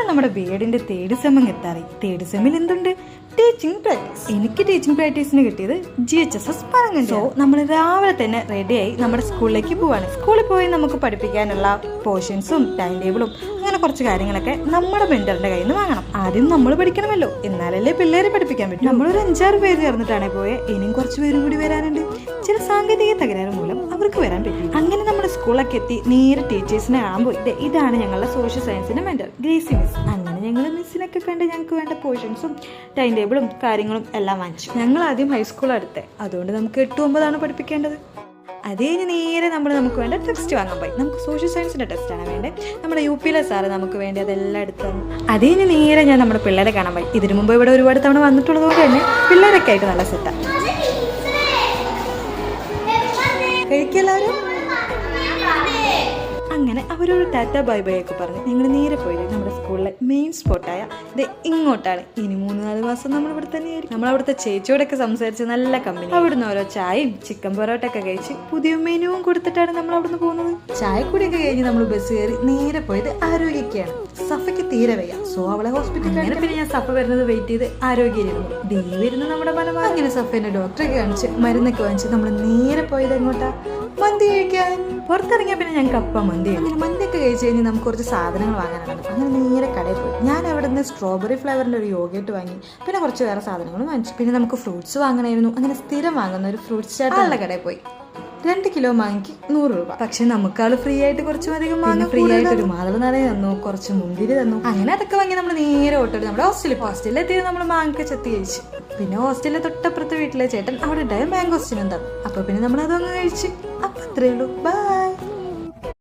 നമ്മുടെ ബിഎഡിന്റെ third sem എത്താറായി. Third സെമ്മിൽ എന്തുണ്ട്? Teaching practice. എനിക്ക് ടീച്ചിങ് പ്രാക്ടീസിന് കിട്ടിയത് GHSS പറങ്ങൽ. സോ നമ്മൾ രാവിലെ തന്നെ റെഡിയായി നമ്മുടെ സ്കൂളിലേക്ക് പോവാണ്. സ്കൂളിൽ പോയി നമുക്ക് പഠിപ്പിക്കാനുള്ള പോർഷൻസും ടൈം ടേബിളും അങ്ങനെ കുറച്ച് കാര്യങ്ങളൊക്കെ നമ്മുടെ മെന്ററിന്റെ കയ്യിൽ നിന്ന് വാങ്ങണം. ആദ്യം നമ്മൾ പഠിക്കണമല്ലോ, എന്നാലല്ലേ പിള്ളേരെ പഠിപ്പിക്കാൻ പറ്റും. നമ്മളൊരു 5-6 പേര് ചേർന്നിട്ടാണ് പോയത്. ഇനിയും കുറച്ച് പേരും കൂടി വരാനുണ്ട്. ചില സാങ്കേതിക തകരാറ് മൂലം അവർക്ക് വരാൻ പറ്റില്ല. അങ്ങനെ നമ്മുടെ സ്കൂളൊക്കെ എത്തി നേരെ ടീച്ചേഴ്സിനെ കാണാൻ പോയി. ഇതാണ് ഞങ്ങളുടെ സോഷ്യൽ സയൻസിന്റെ മെന്റർ ഗ്രേസി മിസ്. അങ്ങനെ ഞങ്ങൾ മിസ്സിനൊക്കെ കണ്ട് ഞങ്ങൾക്ക് വേണ്ട പോർഷൻസും ടൈം ടേബിളും കാര്യങ്ങളും എല്ലാം വാങ്ങിച്ചു. ഞങ്ങൾ ആദ്യം ഹൈസ്കൂൾ അടുത്ത്, അതുകൊണ്ട് നമുക്ക് 8-9 പഠിപ്പിക്കേണ്ടത്. അത് കഴിഞ്ഞ് നേരെ നമുക്ക് വേണ്ട ടെക്സ്റ്റ് വാങ്ങാൻ പോയി. നമുക്ക് സോഷ്യൽ സയൻസിന്റെ ടെസ്റ്റാണ് വേണ്ടത്. നമ്മുടെ UP സാറ് നമുക്ക് വേണ്ടി അതെല്ലാം എടുത്തു തന്നു. അത് കഴിഞ്ഞ് നേരെ ഞാൻ നമ്മുടെ പിള്ളേരെ കാണാൻ പോയി. ഇതിനു മുമ്പ് ഇവിടെ ഒരുപാട് തവണ വന്നിട്ടുള്ളത് കൊണ്ട് തന്നെ പിള്ളേരൊക്കെ ആയിട്ട് നല്ല സെറ്റാണ്. കഴിക്കെല്ലാവരും. അങ്ങനെ അവരൊരു ടാറ്റ ബൈ ബൈ ഒക്കെ പറഞ്ഞ് ഞങ്ങൾ നേരെ പോയത് നമ്മുടെ സ്കൂളിലെ മെയിൻ സ്പോട്ടായ ഇത് ഇങ്ങോട്ടാണ്. ഇനി 3-4 മാസം നമ്മൾ ഇവിടെ തന്നെയായിരിക്കും. നമ്മൾ അവിടുത്തെ ചേച്ചിയോടൊക്കെ സംസാരിച്ച് നല്ല കമ്പനി. അവിടുന്ന് ഓരോ ചായയും ചിക്കൻ പൊറോട്ടൊക്കെ കഴിച്ച് പുതിയ മെനുവും കൊടുത്തിട്ടാണ് നമ്മൾ അവിടുന്ന് പോകുന്നത്. ചായക്കൂടിയൊക്കെ കഴിഞ്ഞ് നമ്മൾ ബസ് കയറി നേരെ പോയത് ആരോഗ്യക്കാണ്. സഫയ്ക്ക് തീരെ വയ്യ, സോ അവളെ ഹോസ്പിറ്റലിൽ. പിന്നെ ഞാൻ സഫ വരുന്നത് വെയിറ്റ് ചെയ്ത് ആരോഗ്യമായിരുന്നു. ദേവി വരുന്നത് നമ്മുടെ മനമാണ്. അങ്ങനെ സഫേന്റെ ഡോക്ടറെ കാണിച്ച് മരുന്നൊക്കെ വാങ്ങിച്ച് നമ്മൾ നേരെ പോയത് എങ്ങോട്ടാ? മന്തി കഴിക്കാൻ. പുറത്തിറങ്ങിയ പിന്നെ ഞങ്ങൾക്ക് അപ്പം മന്തി. അങ്ങനെ മന്തിയൊക്കെ കഴിച്ച് കഴിഞ്ഞ് നമുക്ക് കുറച്ച് സാധനങ്ങൾ വാങ്ങാനാണ്. അങ്ങനെ നേരെ കടയിൽ പോയി. ഞാൻ അവിടെ നിന്ന് സ്ട്രോബെറി ഫ്ലേവറിന്റെ ഒരു യോഗേട്ട് വാങ്ങി. പിന്നെ കുറച്ച് വേറെ സാധനങ്ങളും വാങ്ങിച്ചു. പിന്നെ നമുക്ക് ഫ്രൂട്ട്സ് വാങ്ങണമായിരുന്നു. അങ്ങനെ സ്ഥിരം വാങ്ങുന്ന ഒരു ഫ്രൂട്ട്സ് ചാട്ടുള്ള കടയിൽ പോയി. 2 കിലോ മാങ്ങിക്ക് 100 രൂപ. പക്ഷെ നമുക്കാള് ഫ്രീ ആയിട്ട് കുറച്ചും അധികം വാങ്ങി. ഫ്രീ ആയിട്ട് ഒരു മാതള നാരങ്ങ തന്നു, കുറച്ച് മുന്തിരി തന്നു. അങ്ങനെ അതൊക്കെ വാങ്ങി നമ്മൾ നേരെ ഓട്ടോ നമ്മുടെ ഹോസ്റ്റലിൽ എത്തിയത്. നമ്മൾ മാങ്ങ ചെത്തി കഴിച്ചു. പിന്നെ ഹോസ്റ്റലിലെ തൊട്ടപ്പുറത്തെ വീട്ടിലെ ചേട്ടൻ അവിടെ ഉണ്ടായ മാംഗോസ്റ്റിനും തന്നു. അപ്പൊ പിന്നെ നമ്മൾ അതങ്ങ് കഴിച്ചു. അപ്പൊ അത്രേ ഉള്ളൂ. ബൈ.